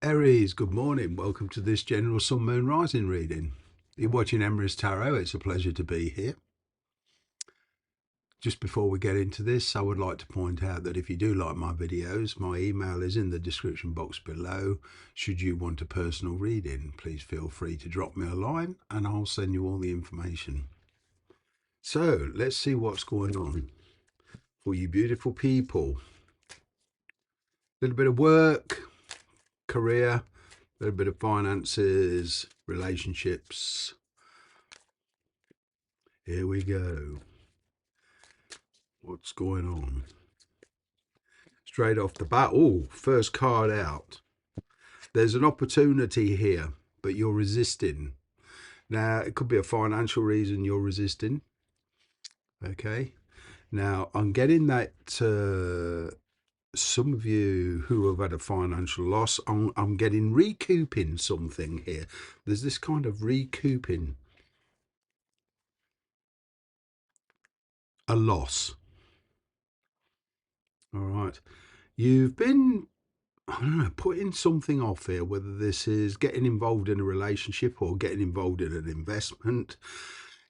Aries, good morning. Welcome to this general sun, moon, rising reading. You're watching Aries Tarot. It's a pleasure to be here. Just before we get into this, I would like to point out that if you do like my videos, my email is in the description box below. Should you want a personal reading, please feel free to drop me a line and I'll send you all the information. So let's see what's going on for you beautiful people. A little bit of work, career, a little bit of finances, relationships. Here we go. What's going on? Straight off the bat. Oh, first card out. There's an opportunity here, but you're resisting. Now, it could be a financial reason you're resisting. Okay. Now, I'm getting that some of you who have had a financial loss, I'm getting recouping something here. There's this kind of recouping a loss. All right. You've been, I don't know, putting something off here, whether this is getting involved in a relationship or getting involved in an investment,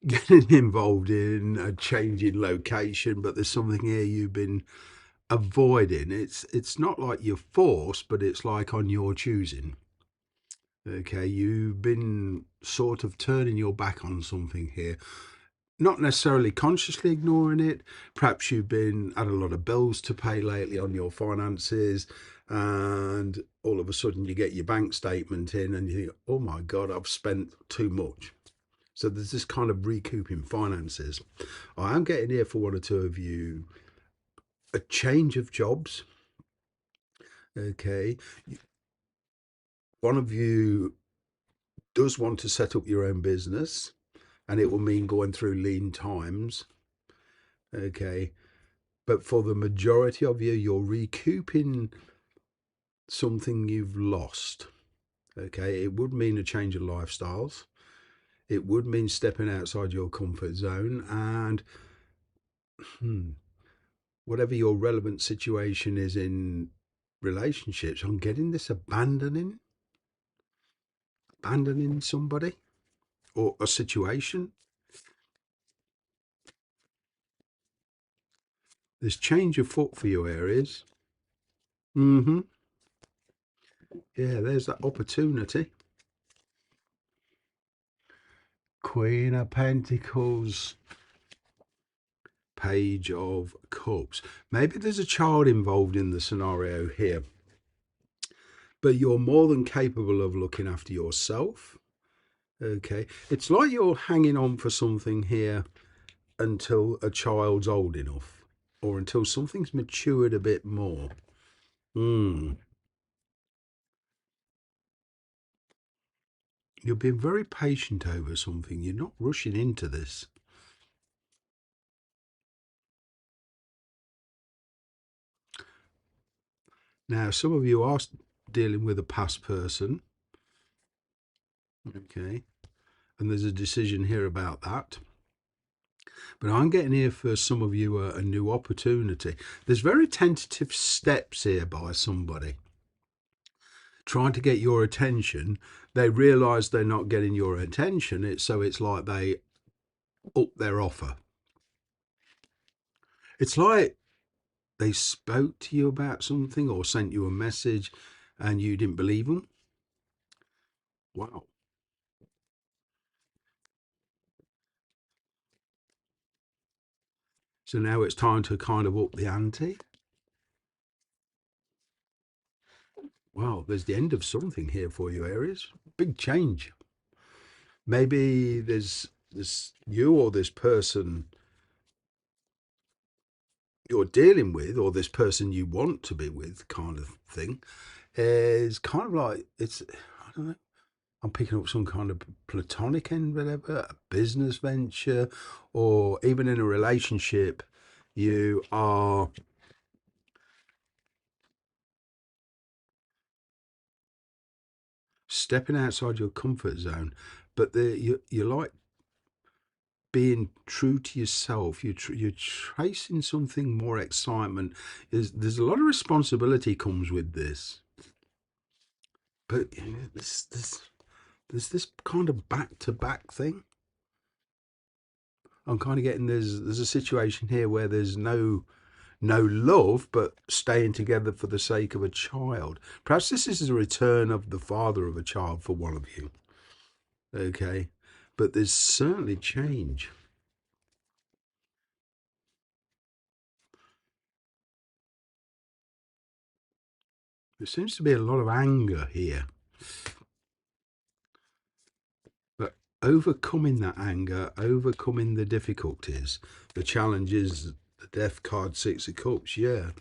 getting involved in a change in location, but there's something here you've been avoiding. It's not like you're forced, but it's like on your choosing. Okay, you've been sort of turning your back on something here. Not necessarily consciously ignoring it. Perhaps you've been had a lot of bills to pay lately on your finances, and all of a sudden you get your bank statement in and you think, oh my God, I've spent too much. So there's this kind of recouping finances. I am getting here for one or two of you a change of jobs. Okay. One of you does want to set up your own business, and it will mean going through lean times. Okay. But for the majority of you, you're recouping something you've lost. Okay. It would mean a change of lifestyles. It would mean stepping outside your comfort zone, and whatever your relevant situation is in relationships, I'm getting this abandoning somebody or a situation. There's change of foot for you, Aries. Yeah, there's that opportunity. Queen of Pentacles, Page of Cups. Maybe there's a child involved in the scenario here, but you're more than capable of looking after yourself. Okay, it's like you're hanging on for something here until a child's old enough or until something's matured a bit more. You're being very patient over something. You're not rushing into this. Now, some of you are dealing with a past person. Okay. And there's a decision here about that. But I'm getting here for some of you a new opportunity. There's very tentative steps here by somebody trying to get your attention. They realise they're not getting your attention, so it's like they up their offer. It's like they spoke to you about something or sent you a message and you didn't believe them. Wow. So now it's time to kind of up the ante. Wow, there's the end of something here for you, Aries. Big change. Maybe there's this you or this person you're dealing with or this person you want to be with kind of thing is kind of like I don't know, I'm picking up some kind of platonic end, whatever, a business venture, or even in a relationship, you are stepping outside your comfort zone, but you're like being true to yourself. You're chasing something more excitement. There's a lot of responsibility comes with this, But there's this kind of back to back thing. I'm kind of getting there's a situation here where there's no love, but staying together for the sake of a child. Perhaps this is a return of the father of a child for one of you. Okay, but there's certainly change. There seems to be a lot of anger here, but overcoming that anger, overcoming the difficulties, the challenges, the death card, Six of Cups. Yeah,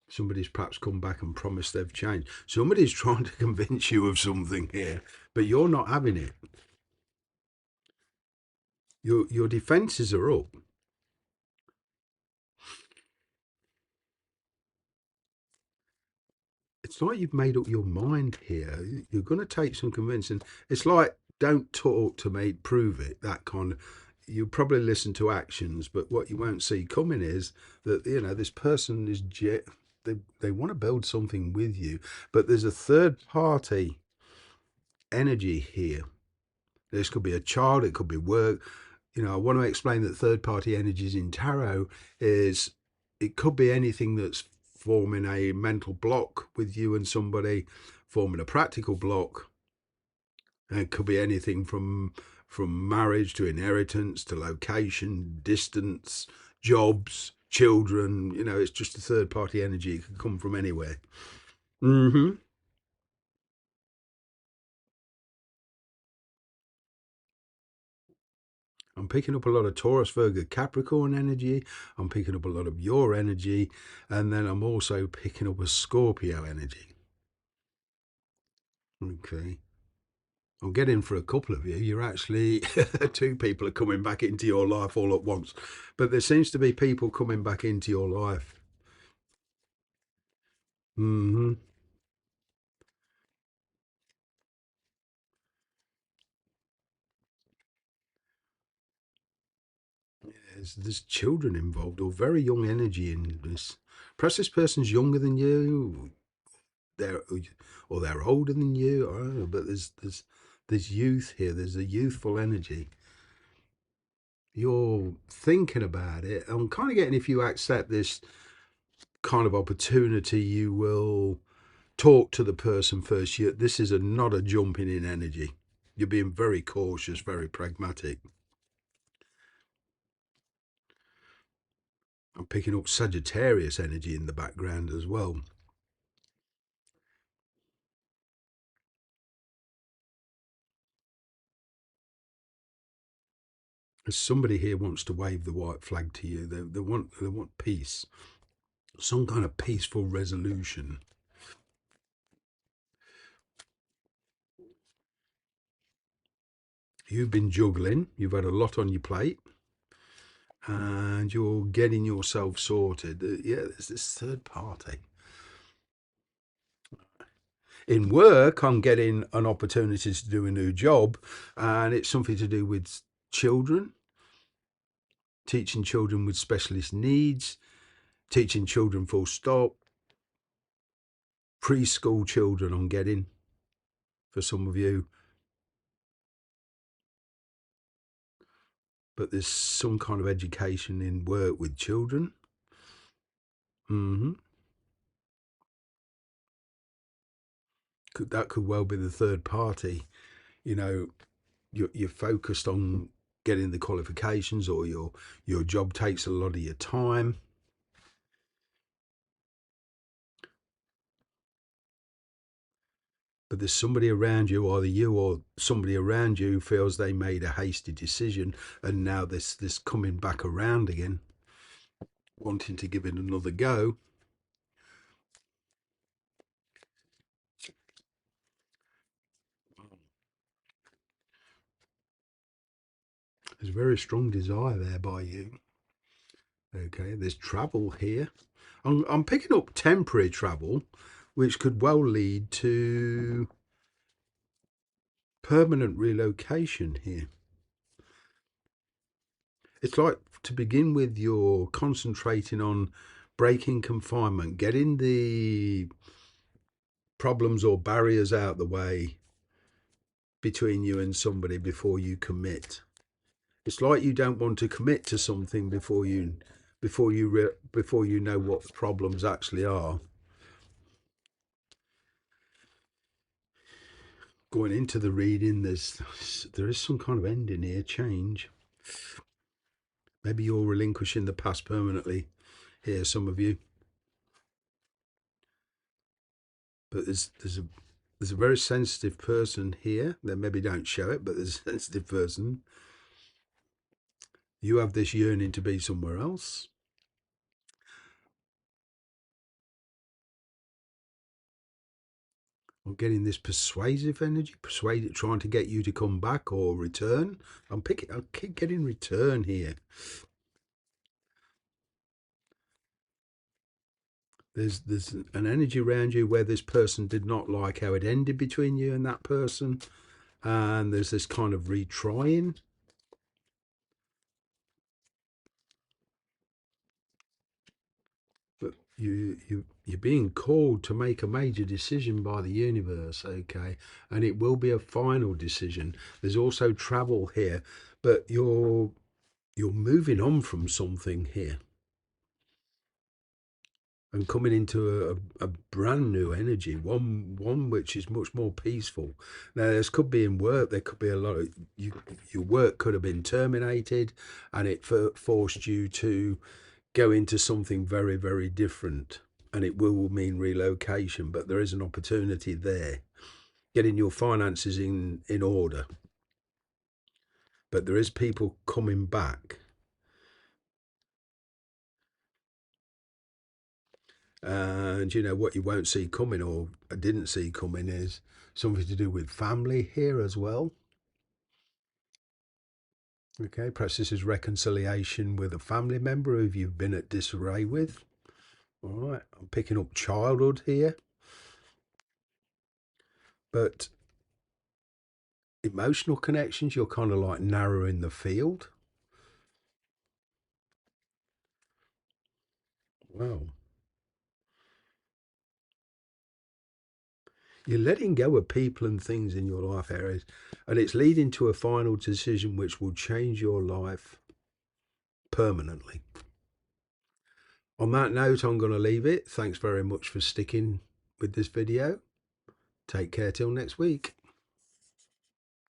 somebody's perhaps come back and promised they've changed. Somebody's trying to convince you of something here, but you're not having it. Your defences are up. It's like you've made up your mind here. You're going to take some convincing. It's like, don't talk to me, prove it. That kind of. You probably listen to actions, but what you won't see coming is that this person is they want to build something with you, but there's a third party energy here. This could be a child, it could be work. I want to explain that third party energies in tarot is it could be anything that's forming a mental block with you and somebody, forming a practical block. And it could be anything from marriage to inheritance to location, distance, jobs, children. It's just a third party energy. It can come from anywhere. Mm-hmm. I'm picking up a lot of Taurus, Virgo, Capricorn energy. I'm picking up a lot of your energy. And then I'm also picking up a Scorpio energy. Okay. I'm getting for a couple of you. You're actually, two people are coming back into your life all at once. But there seems to be people coming back into your life. Mm-hmm. There's children involved or very young energy in this. Perhaps this person's younger than you. They're or they're older than you. I don't know, but there's youth here. There's a youthful energy. You're thinking about it. I'm kind of getting if you accept this kind of opportunity, you will talk to the person first. This is not a jumping in energy. You're being very cautious, very pragmatic. I'm picking up Sagittarius energy in the background as well. Somebody here wants to wave the white flag to you. They want peace, some kind of peaceful resolution. You've been juggling. You've had a lot on your plate, and you're getting yourself sorted. Yeah, there's this third party. In work, I'm getting an opportunity to do a new job, and it's something to do with children, teaching children with specialist needs, teaching children full stop, preschool children. I'm getting for some of you, but there's some kind of education in work with children. Mm-hmm. That could well be the third party. You know, you're focused on getting the qualifications, or your job takes a lot of your time. But there's somebody around you, either you or somebody around you, feels they made a hasty decision, and now this coming back around again, wanting to give it another go. There's a very strong desire there by you. Okay, there's travel here. I'm picking up temporary travel, which could well lead to permanent relocation here. It's like, to begin with, you're concentrating on breaking confinement, getting the problems or barriers out the way between you and somebody before you commit. It's like you don't want to commit to something before you know what the problems actually are. Going into the reading, there is some kind of ending here, change. Maybe you're relinquishing the past permanently here, some of you. But there's a very sensitive person here. They maybe don't show it, but there's a sensitive person. You have this yearning to be somewhere else. I'm getting this persuasive energy, trying to get you to come back or return. I keep getting return here. There's an energy around you where this person did not like how it ended between you and that person, and there's this kind of retrying. But you're being called to make a major decision by the universe, okay, and it will be a final decision. There's also travel here, but you're moving on from something here and coming into a brand new energy, one which is much more peaceful. Now, this could be in work. There could be a lot of your work could have been terminated, and it forced you to go into something very, very different. And it will mean relocation, but there is an opportunity there. Getting your finances in order, but there is people coming back. And you know what you won't see coming, or didn't see coming, is something to do with family here as well. Okay, perhaps this is reconciliation with a family member who you've been at disarray with. All right, I'm picking up childhood here, but emotional connections, you're kind of like narrowing the field. Wow. You're letting go of people and things in your life, Aries, and it's leading to a final decision which will change your life permanently. On that note, I'm going to leave it. Thanks very much for sticking with this video. Take care till next week.